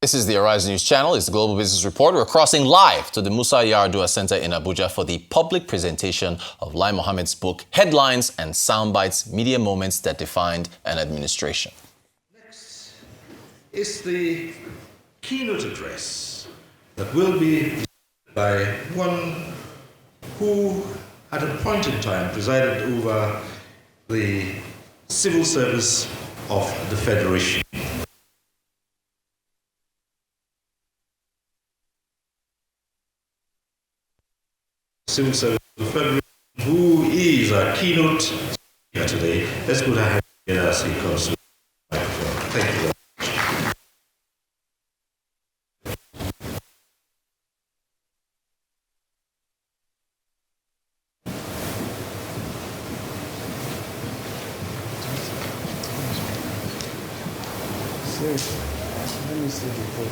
This is the Arise News Channel. It's the Global Business Report. We're crossing live to the Musa Yar'Adua Center in Abuja for the public presentation of Lai Mohammed's book, Headlines and Soundbites, Media Moments That Defined an Administration. Next is the keynote address that will be by one who, at a point in time, presided over the civil service of the Federation. Civil service of the Federation, who is our keynote speaker today. Let's go ahead as he comes to the microphone. Thank you. Let me see the photo.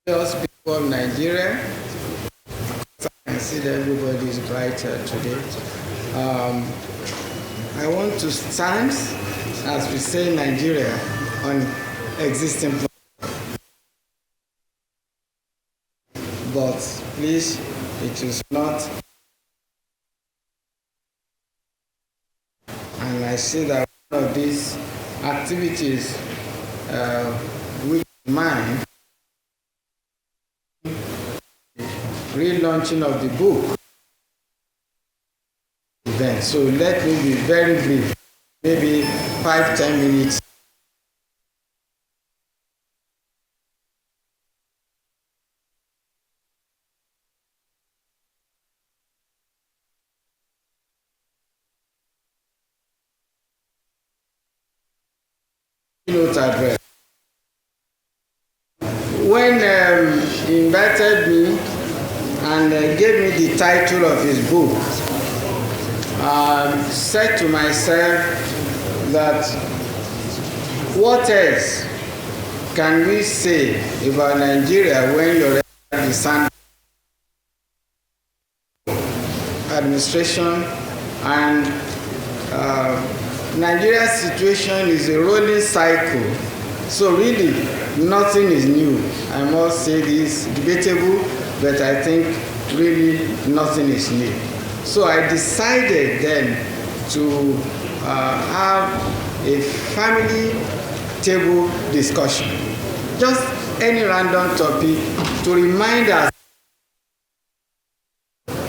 Just before Nigeria, I see that everybody is brighter today. I want to stand, as we say in Nigeria, on existing plans. But please, it is not. And I see that one of these activities with mine, relaunching of the book event. So let me be very brief, maybe 5-10 minutes. Keynote address. When he invited me and gave me the title of his book, I said to myself that what else can we say about Nigeria when you're the Sand administration, and Nigeria's situation is a rolling cycle, so really nothing is new. I must say this, debatable, but I think really nothing is new. So I decided then to have a family table discussion, just any random topic, to remind us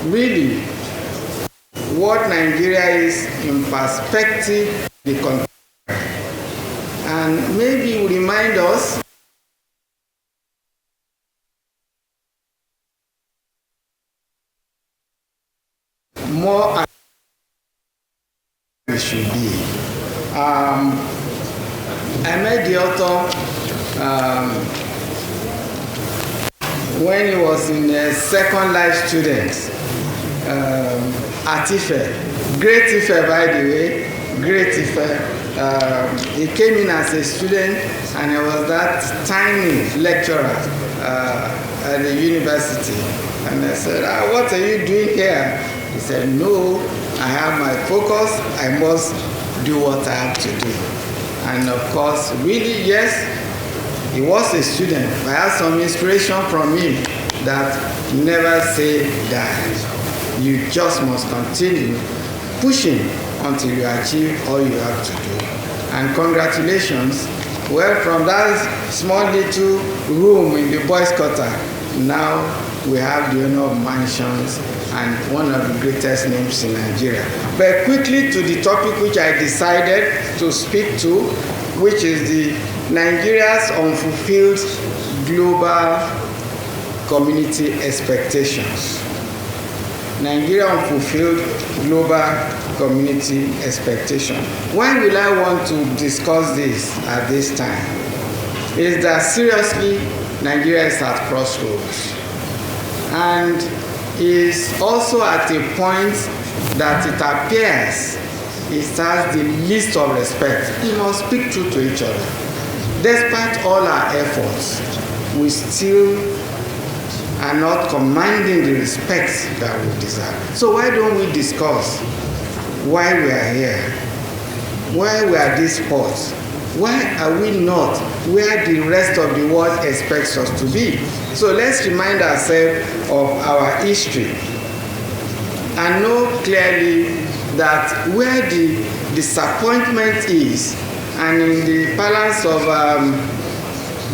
really what Nigeria is in perspective, the country, and maybe remind us more it should be. I met the author when he was in a second life student at Ife. Great Ife, by the way, great Ife. He came in as a student and he was that tiny lecturer at the university. And I said, what are you doing here? He said, no, I have my focus. I must do what I have to do. And of course, really, yes, he was a student. I had some inspiration from him that never say die. You just must continue pushing until you achieve all you have to do. And congratulations. Well, from that small little room in the boys' quarter, now we have the owner of mansions and one of the greatest names in Nigeria. But quickly to the topic which I decided to speak to, which is the Nigeria's unfulfilled global community expectations. Nigeria unfulfilled global community expectation. Why will I want to discuss this at this time? Is that seriously, Nigeria is at crossroads and is also at a point that it appears it has the least of respect, we must speak truth to each other. Despite all our efforts, we still are not commanding the respect that we deserve. So why don't we discuss why we are here? Why we are this spot? Why are we not where the rest of the world expects us to be? So let's remind ourselves of our history and know clearly that where the disappointment is, and in the balance of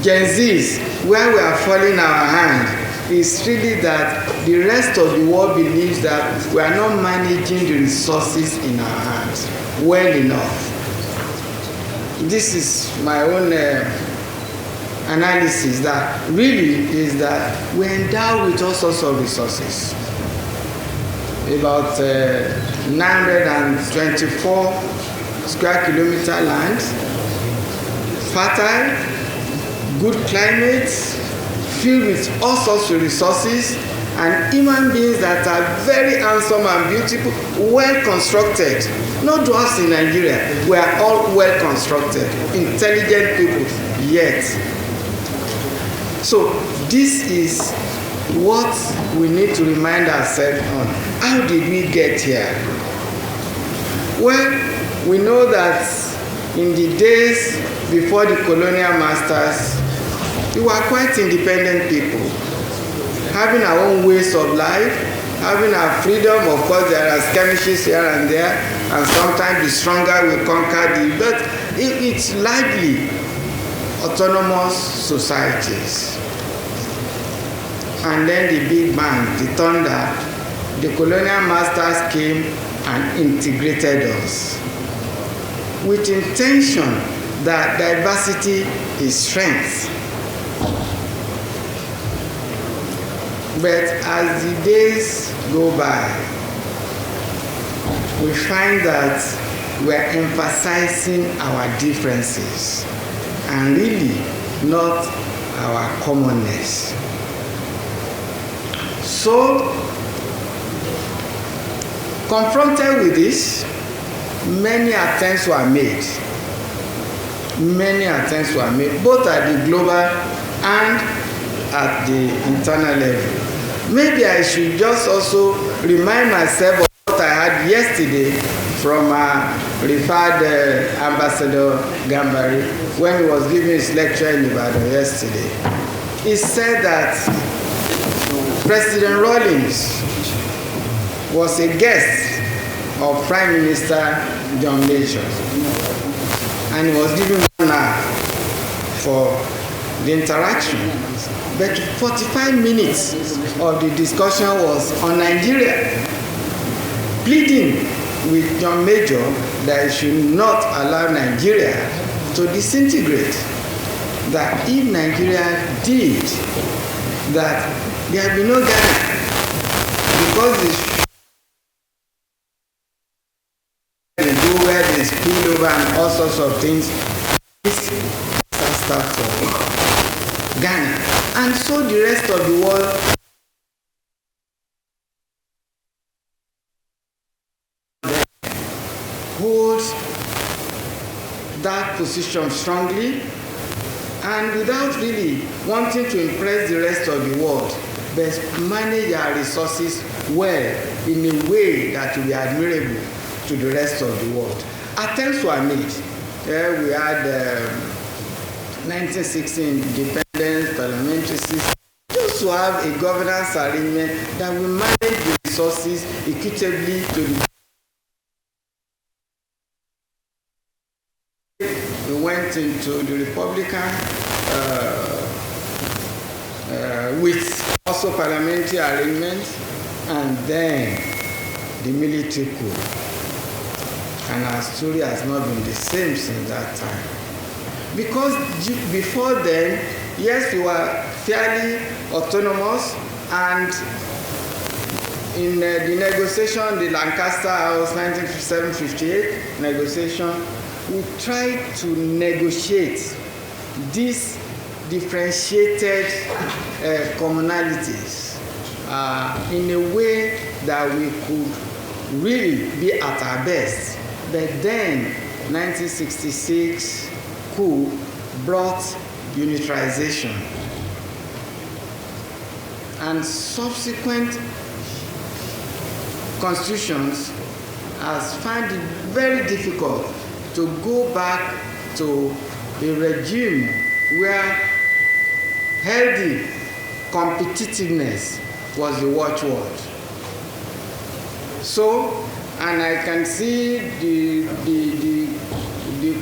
Gen Zs, where we are falling our hand, is really that the rest of the world believes that we are not managing the resources in our hands well enough. This is my own analysis, that really is that we're endowed with all sorts of resources. About 924 square kilometer land, fertile, good climate, filled with all sorts of resources, and human beings that are very handsome and beautiful, well constructed. Not to us in Nigeria, we are all well constructed, intelligent people, yet. So this is what we need to remind ourselves on. How did we get here? Well, we know that in the days before the colonial masters, we were quite independent people, having our own ways of life, having our freedom. Of course, there are skirmishes here and there, and sometimes the stronger will conquer the, but it's largely autonomous societies. And then the big bang, the thunder, the colonial masters came and integrated us with intention that diversity is strength. But as the days go by, we find that we're emphasizing our differences and really not our commonness. So, confronted with this, many attempts were made. Many attempts were made, both at the global and at the internal level. Maybe I should just also remind myself of what I had yesterday from referred Ambassador Gambari when he was giving his lecture in Ibadan yesterday. He said that President Rawlings was a guest of Prime Minister John Major, and he was given 1 hour for the interaction. But 45 minutes of the discussion was on Nigeria, pleading with John Major that he should not allow Nigeria to disintegrate. That if Nigeria did, that there will be no Ghana, because they go where they spill over and all sorts of things. This disaster for Ghana, and so the rest of the world holds that position strongly, and without really wanting to impress the rest of the world, but manage our resources well in a way that will be admirable to the rest of the world. Attempts were made. We had 1960 independence, parliamentary system, just to have a governance arrangement that will manage the resources equitably to the. We went into the Republican with also parliamentary arrangement, and then the military coup. And our story has not been the same since that time. Because before then, yes, we were fairly autonomous, and in the negotiation, the Lancaster House 1957-58 negotiation, we tried to negotiate these differentiated commonalities in a way that we could really be at our best. But then 1966 coup brought unitarization, and subsequent constitutions has found it very difficult to go back to a regime where healthy competitiveness was the watchword. So, and I can see the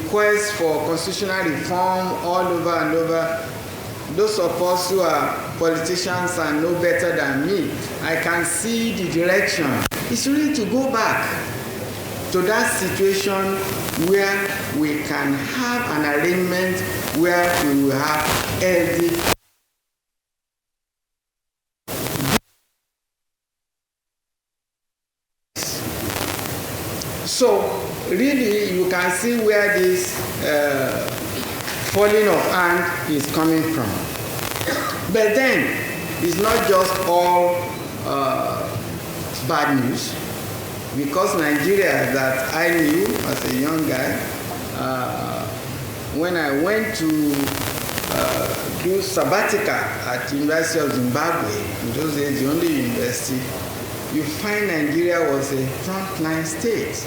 quest for constitutional reform all over and over. Those of us who are politicians and know better than me, I can see the direction. It's really to go back to that situation where we can have an arrangement where we will have healthy. So really you can see where this falling of hand is coming from. But then it's not just all bad news, because Nigeria that I knew as a young guy, when I went to do sabbatical at University of Zimbabwe, in those days the only university, you find Nigeria was a frontline state.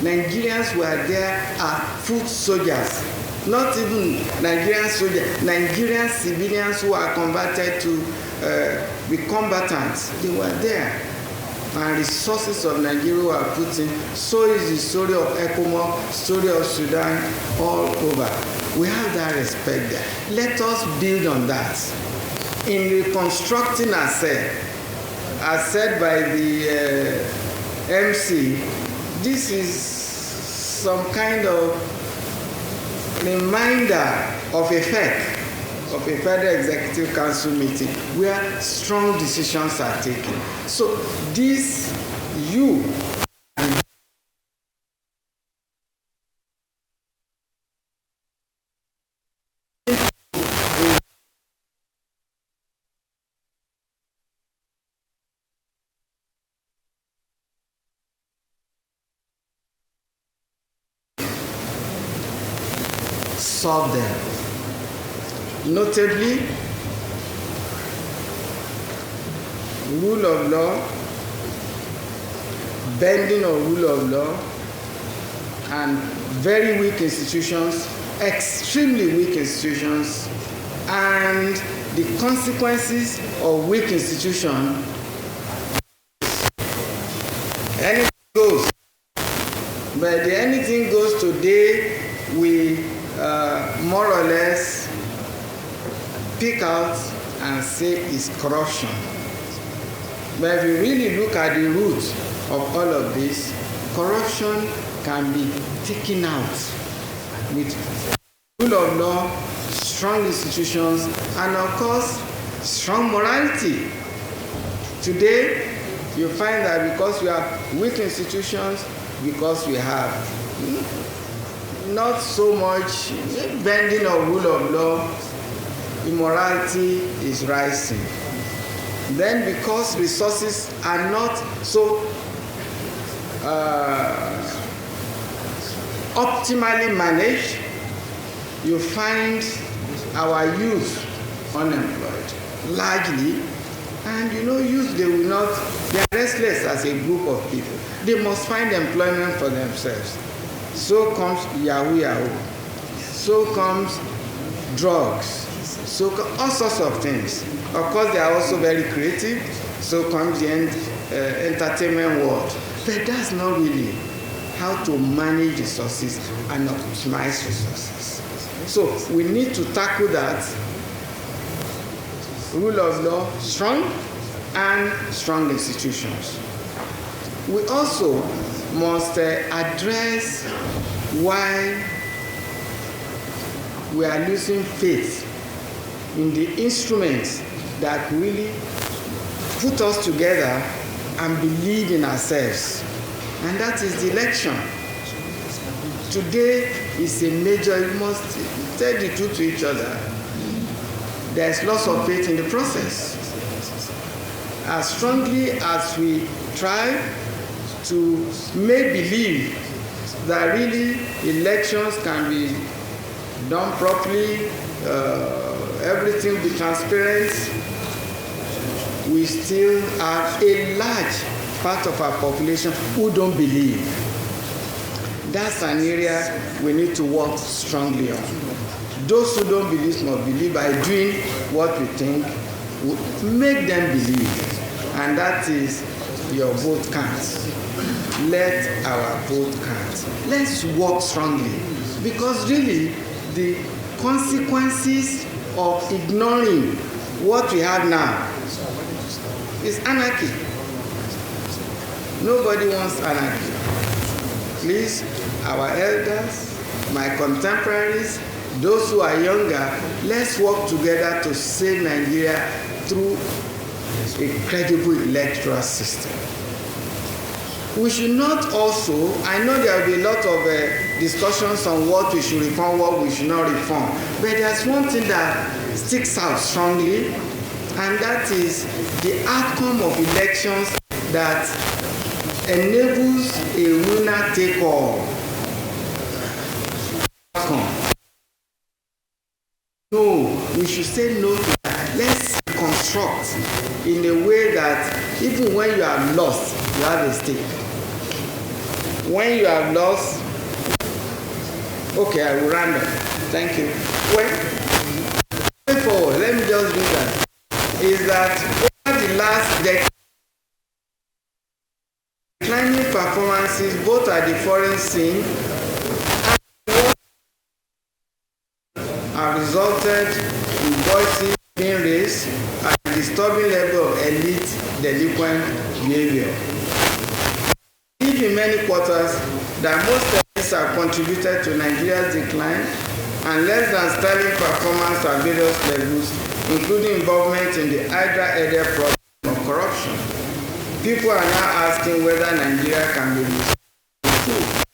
Nigerians were there as foot soldiers, not even Nigerian soldiers, Nigerian civilians who are converted to be combatants. They were there. And resources of Nigeria were put in. So is the story of ECOMOG, story of Sudan, all over. We have that respect there. Let us build on that. In reconstructing ourselves, as said by the MC, this is some kind of reminder of a FEC, of a Federal Executive Council meeting, where strong decisions are taken. So this, you solve them. Notably, rule of law, bending of rule of law, and very weak institutions, extremely weak institutions, and the consequences of weak institution. Anything goes. But the anything goes today, we more or less pick out and say is corruption. But if you really look at the root of all of this, corruption can be taken out with rule of law, strong institutions, and of course, strong morality. Today, you find that because we have weak institutions, because we have not so much bending of rule of law, immorality is rising. Then because resources are not so optimally managed, you find our youth unemployed, largely. And youth, they are restless as a group of people. They must find employment for themselves. So comes Yahoo. So comes drugs. So all sorts of things. Of course, they are also very creative. So comes the entertainment world. But that's not really how to manage resources and optimize resources. So we need to tackle that. Rule of law, strong, and strong institutions. We also must address why we are losing faith in the instruments that really put us together and believe in ourselves. And that is the election. Today is a major, we must tell the truth to each other. There's loss of faith in the process. As strongly as we try to make believe that really elections can be done properly, everything be transparent, we still have a large part of our population who don't believe. That's an area we need to work strongly on. Those who don't believe must believe by doing what we think will make them believe. And that is your vote counts. Let our vote count. Let's work strongly. Because really, the consequences of ignoring what we have now is anarchy. Nobody wants anarchy. Please, our elders, my contemporaries, those who are younger, let's work together to save Nigeria through a credible electoral system. We should not also, I know there will be a lot of discussions on what we should reform, what we should not reform, but there's one thing that sticks out strongly, and that is the outcome of elections that enables a winner take all. No, we should say no to that. Let's construct in a way that even when you are lost, you have a stake. When you have lost, okay, I will round up. Thank you. Going forward, let me just do that. Is that over the last decade, declining performances both at the foreign scene have resulted in voices being raised at a disturbing level of elite delinquent behavior. In many quarters, that most elites have contributed to Nigeria's decline and less than sterling performance at various levels, including involvement in the Hydra-headed problem of corruption. People are now asking whether Nigeria can be restored.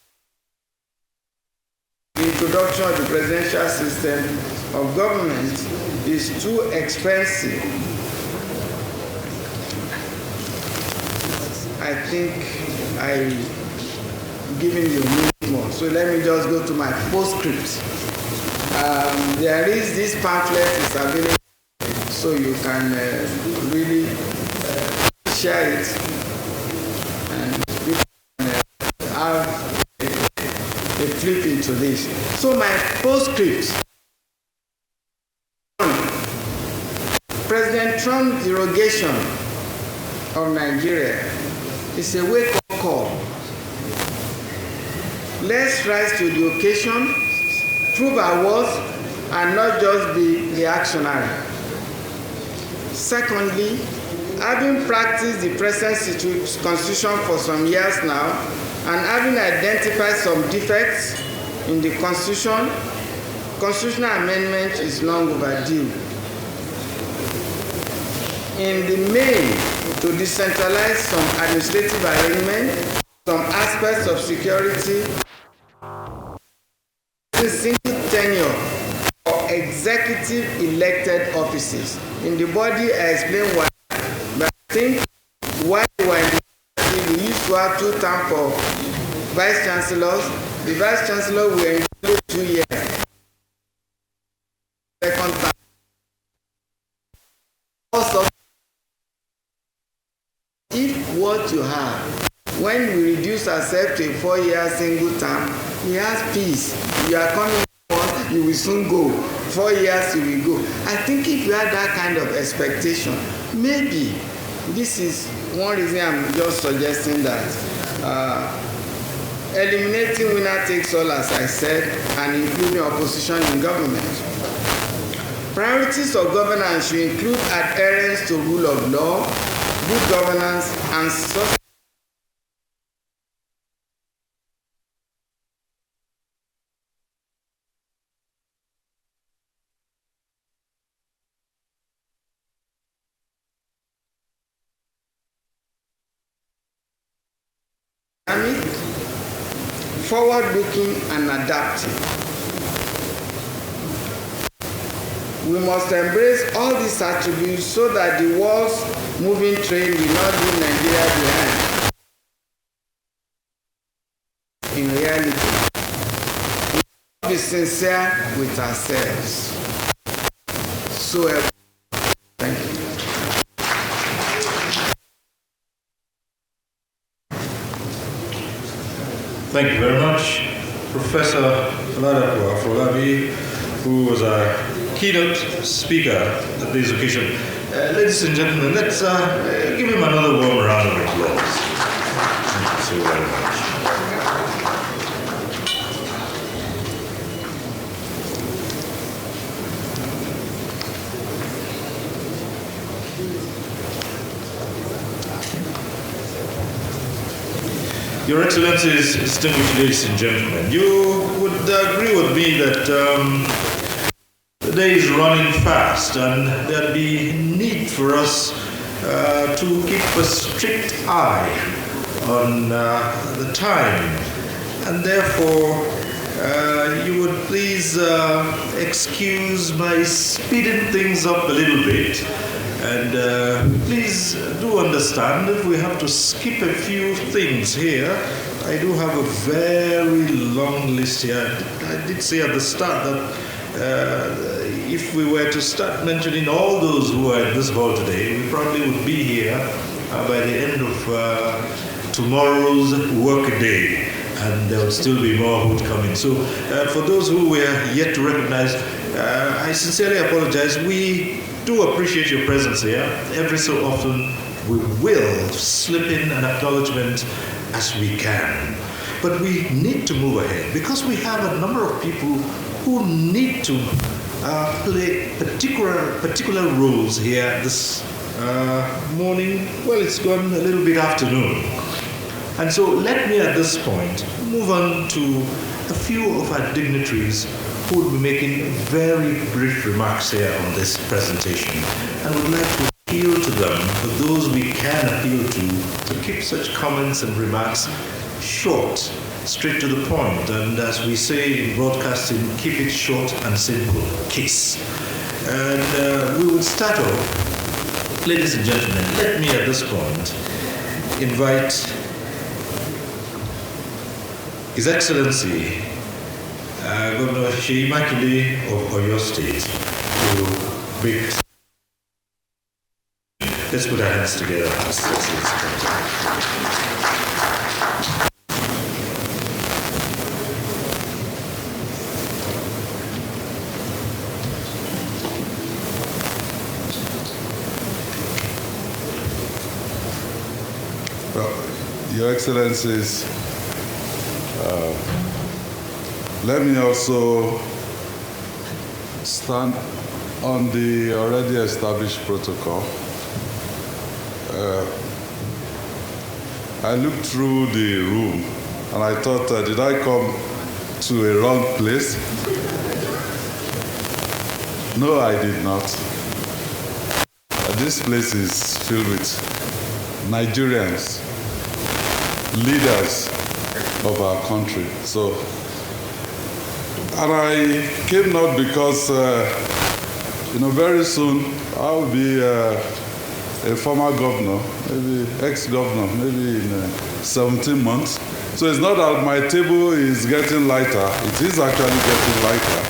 The introduction of the presidential system of government is too expensive. I think I'm giving you a minute more. So let me just go to my postscript. There is this pamphlet is available, so you can really share it and you can have a flip into this. So my postscript. President Trump's derogation of Nigeria is a wake-up call. Let's rise to the occasion, prove our worth, and not just be reactionary. Secondly, having practiced the present constitution for some years now, and having identified some defects in the constitution, constitutional amendment is long overdue. In the main, to decentralize some administrative arrangement, some aspects of security, the single tenure or executive elected offices. In the body, I explain why, but I think why we used to have 2 terms for vice chancellors. The vice chancellor will include 2 years. Second term. Also, if what you have, when we reduce ourselves to a 4-year single term, we have peace. You are coming once, you will soon go. 4 years, you will go. I think if you have that kind of expectation, maybe this is one reason I'm just suggesting that eliminating winner takes all, as I said, and including opposition in government. Priorities of governance should include adherence to rule of law, good governance, and social. Forward-looking and adaptive. We must embrace all these attributes so that the world's moving train will not leave Nigeria behind. be sincere with ourselves. So, thank you. Thank you very much, Professor Oladapo Afolabi, who was our keynote speaker at this occasion. Ladies and gentlemen, let's give him another warm round of applause. Thank you so very much. Your Excellencies, distinguished ladies and gentlemen, you would agree with me that the day is running fast and there'd be need for us to keep a strict eye on the time. And therefore, you would please excuse my speeding things up a little bit. And please do understand if we have to skip a few things here. I do have a very long list here. I did say at the start that if we were to start mentioning all those who are in this hall today, we probably would be here by the end of tomorrow's work day, and there would still be more who would come in. So for those who were yet to recognize, I sincerely apologize. We do appreciate your presence here. Every so often we will slip in an acknowledgement as we can. But we need to move ahead because we have a number of people who need to play particular roles here this morning. Well, it's gone a little bit afternoon. And so let me at this point move on to a few of our dignitaries who will be making very brief remarks here on this presentation, and would like to appeal to them, for those we can appeal to keep such comments and remarks short, straight to the point, and as we say in broadcasting, keep it short and simple, KISS. And we will start off, ladies and gentlemen, let me at this point invite His Excellency Governor Seyi Makinde of Oyo State to bring. Let's put our hands together. Your Excellencies, let me also stand on the already established protocol. I looked through the room and I thought, did I come to a wrong place? No, I did not. This place is filled with Nigerians, leaders of our country. So, and I came not because, very soon I will be a former governor, maybe ex-governor, maybe in 17 months. So it's not that my table is getting lighter, it is actually getting lighter.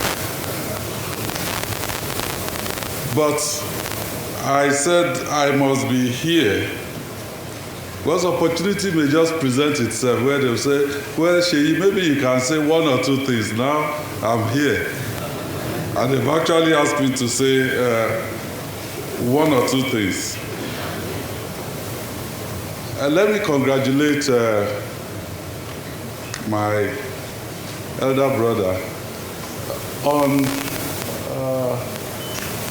But I said I must be here because opportunity may just present itself where they'll say, well, Seyi, maybe you can say one or two things. Now I'm here. And they've actually asked me to say one or two things. Let me congratulate my elder brother on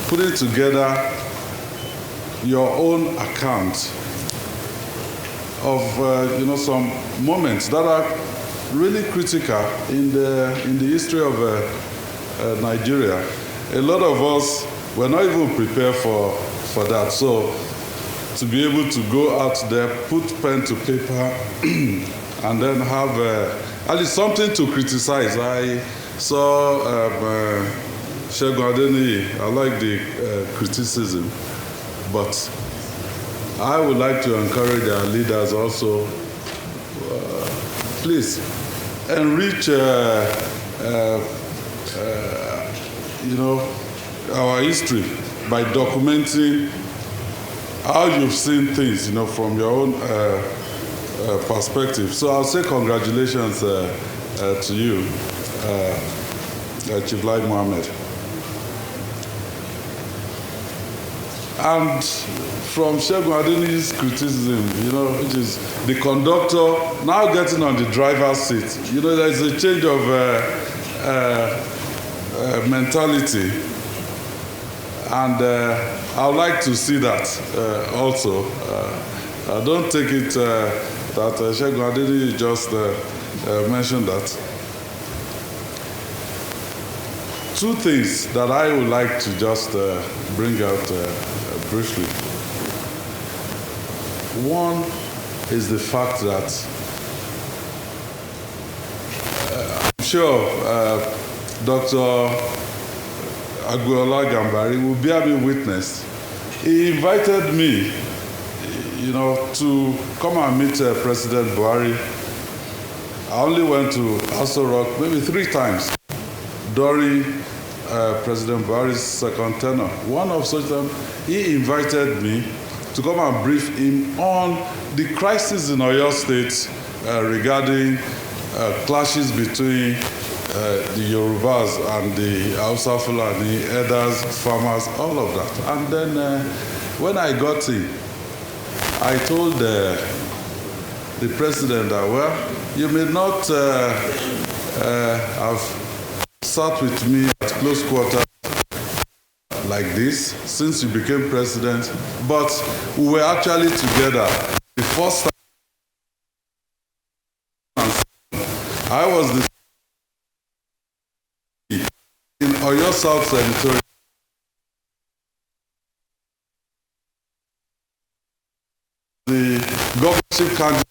putting together your own account of some moments that are really critical in the history of Nigeria. A lot of us were not even prepared for that. So to be able to go out there, put pen to paper, and then have at least something to criticize. I saw Segun Adeniyi. I like the criticism, but I would like to encourage our leaders also, our history by documenting how you've seen things, from your own perspective. So I'll say congratulations to you, Chief Lai Mohammed. And from Segun Adeniyi's criticism, which is the conductor now getting on the driver's seat, there's a change of mentality. And I would like to see that also. I don't take it that Segun Adeniyi just mentioned that. Two things that I would like to just bring out briefly. One is the fact that I'm sure Dr. Agboola Gambari will bear me witness. He invited me, to come and meet President Buhari. I only went to Aso Rock maybe 3 times during President Buhari's second tenure. One of such times, he invited me to come and brief him on the crisis in Oyo State regarding clashes between the Yorubas and the Hausa Fulani, herders, farmers, all of that. And then when I got in, I told the president that, well, you may not have sat with me at close quarters like this since you became president, but we were actually together the first time. I was in Oyo South Senatorial. The governorship candidate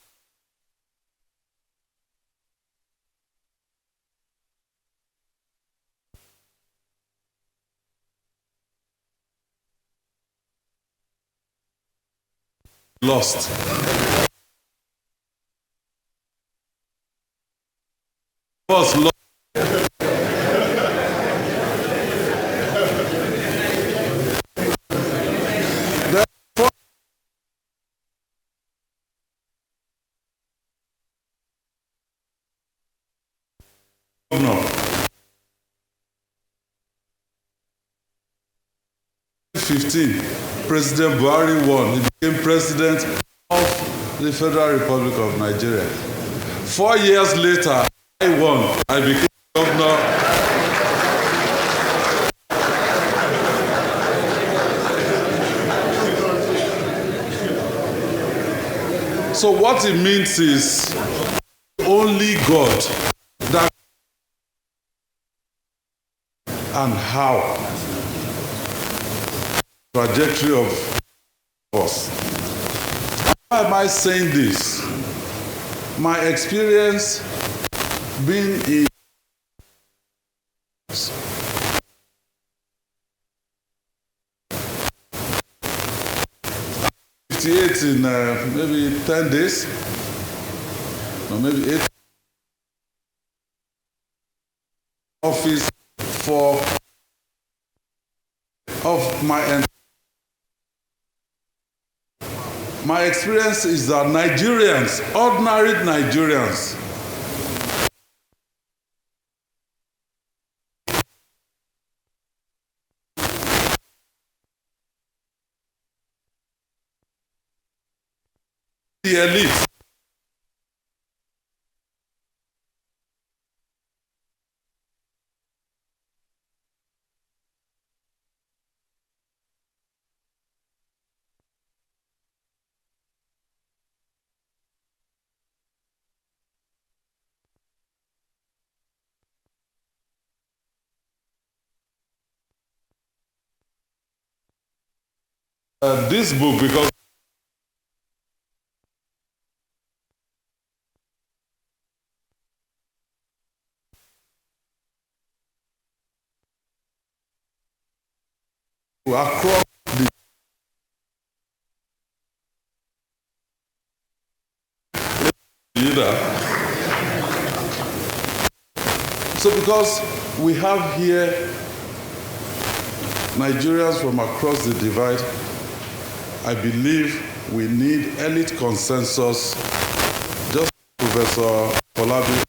lost. Was lost. No. 2015, President Buhari won. He became president of the Federal Republic of Nigeria. 4 years later, I won. I became governor. So what it means is only God that and how trajectory of us. Why am I saying this? My experience being in in maybe 10 days, or maybe 8 office for of my experience is that Nigerians, ordinary Nigerians, the elite, this book, because across the leader. So because we have here Nigerians from across the divide, I believe we need elite consensus, just Professor Folabi.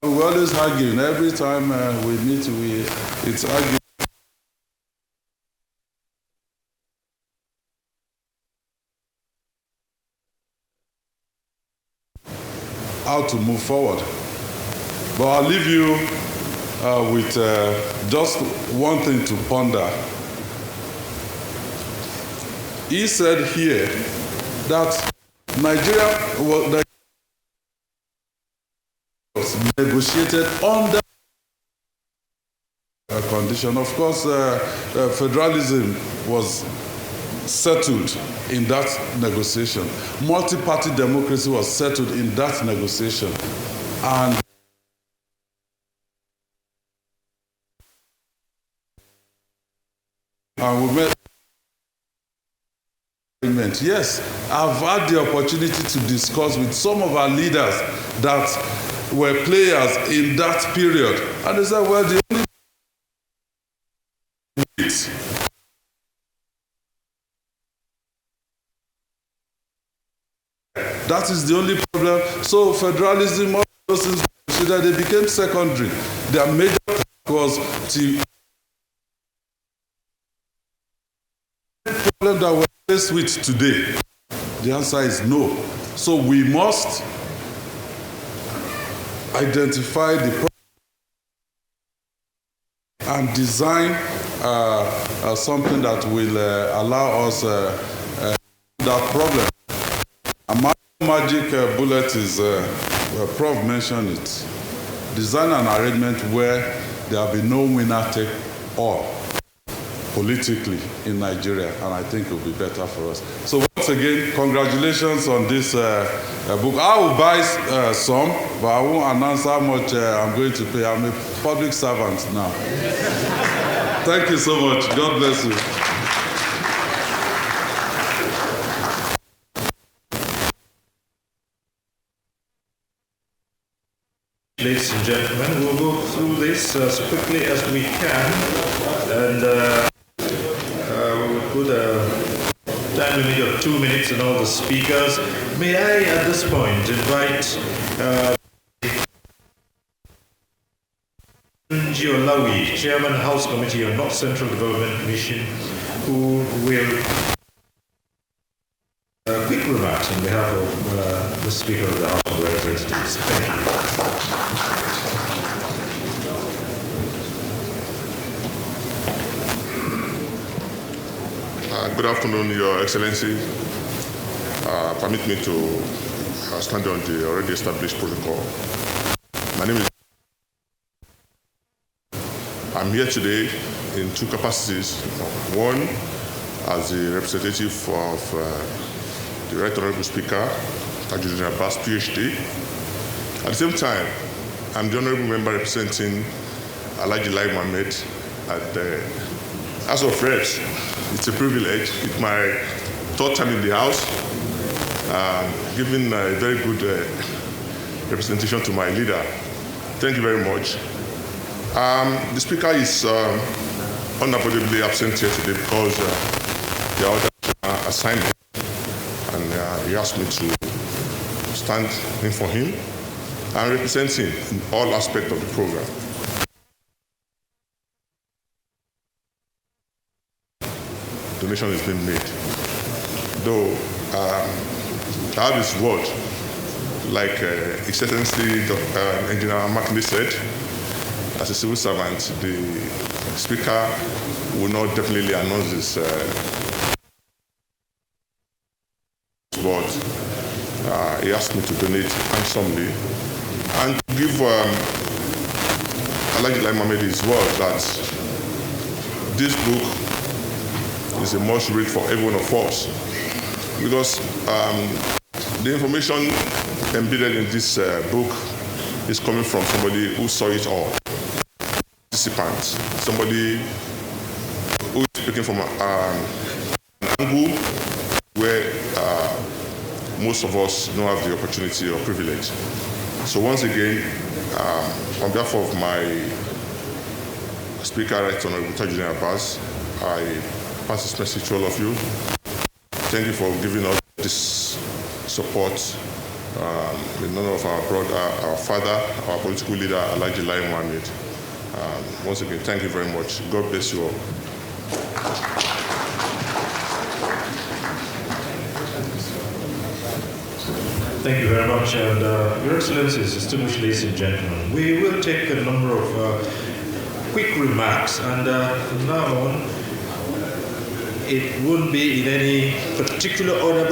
We always arguing. Every time we meet, it's arguing. How to move forward. But I'll leave you with just one thing to ponder. He said here that Nigeria was negotiated under a condition. Of course, federalism was settled in that negotiation. Multi-party democracy was settled in that negotiation. And we made agreement. Yes, I've had the opportunity to discuss with some of our leaders that were players in that period. And they said, well, the only that is the only problem. So federalism, all those things, they became secondary. Their major task was to problem that we're faced with today. The answer is no. So we must identify the problem and design something that will allow us that problem. A magic bullet is, Prof mentioned it, design an arrangement where there will be no winner take all politically in Nigeria, and I think it will be better for us. So once again, congratulations on this book. I will buy some, but I won't announce how much I'm going to pay. I'm a public servant now. Thank you so much. God bless you. Ladies and gentlemen, we'll go through this as quickly as we can, and we'll put a time limit of 2 minutes on all the speakers. May I, at this point, invite Lawi, Chairman, House Committee on North Central Development Commission, who will quick remarks on behalf of the Speaker of the House of Representatives. Thank you. Good afternoon, Your Excellency. Permit me to stand on the already established protocol. My name is. I'm here today in two capacities. One, as the representative of the Right Honorable Speaker, Tajuddin Abbas, PhD. At the same time, I'm the honorable member representing Alhaji Lai Mohammed at the House of Reps. It's a privilege. It's my third time in the House, giving a very good representation to my leader. Thank you very much. The Speaker is unavoidably absent here today because the other assignment, and he asked me to stand in for him and represent him in all aspects of the program. Donation is being made. Though I have his word, like His Excellency Engineer Makinde said, as a civil servant, the Speaker will not definitely announce this, but he asked me to donate handsomely and to give Alhaji Lai Mohammed his word that this book is a must read for every one of us, because the information embedded in this book is coming from somebody who saw it all, participant, somebody who is speaking from an angle where most of us don't have the opportunity or privilege. So once again, on behalf of my Speaker, Right Honorable Tajudeen Abbas, I pass this message to all of you. Thank you for giving us this support in honor of our father, our political leader, Alhaji Lai Mohammed. Once again, thank you very much. God bless you all. Thank you very much, and Your Excellencies, distinguished ladies and gentlemen, we will take a number of quick remarks, and from now on, it won't be in any particular order,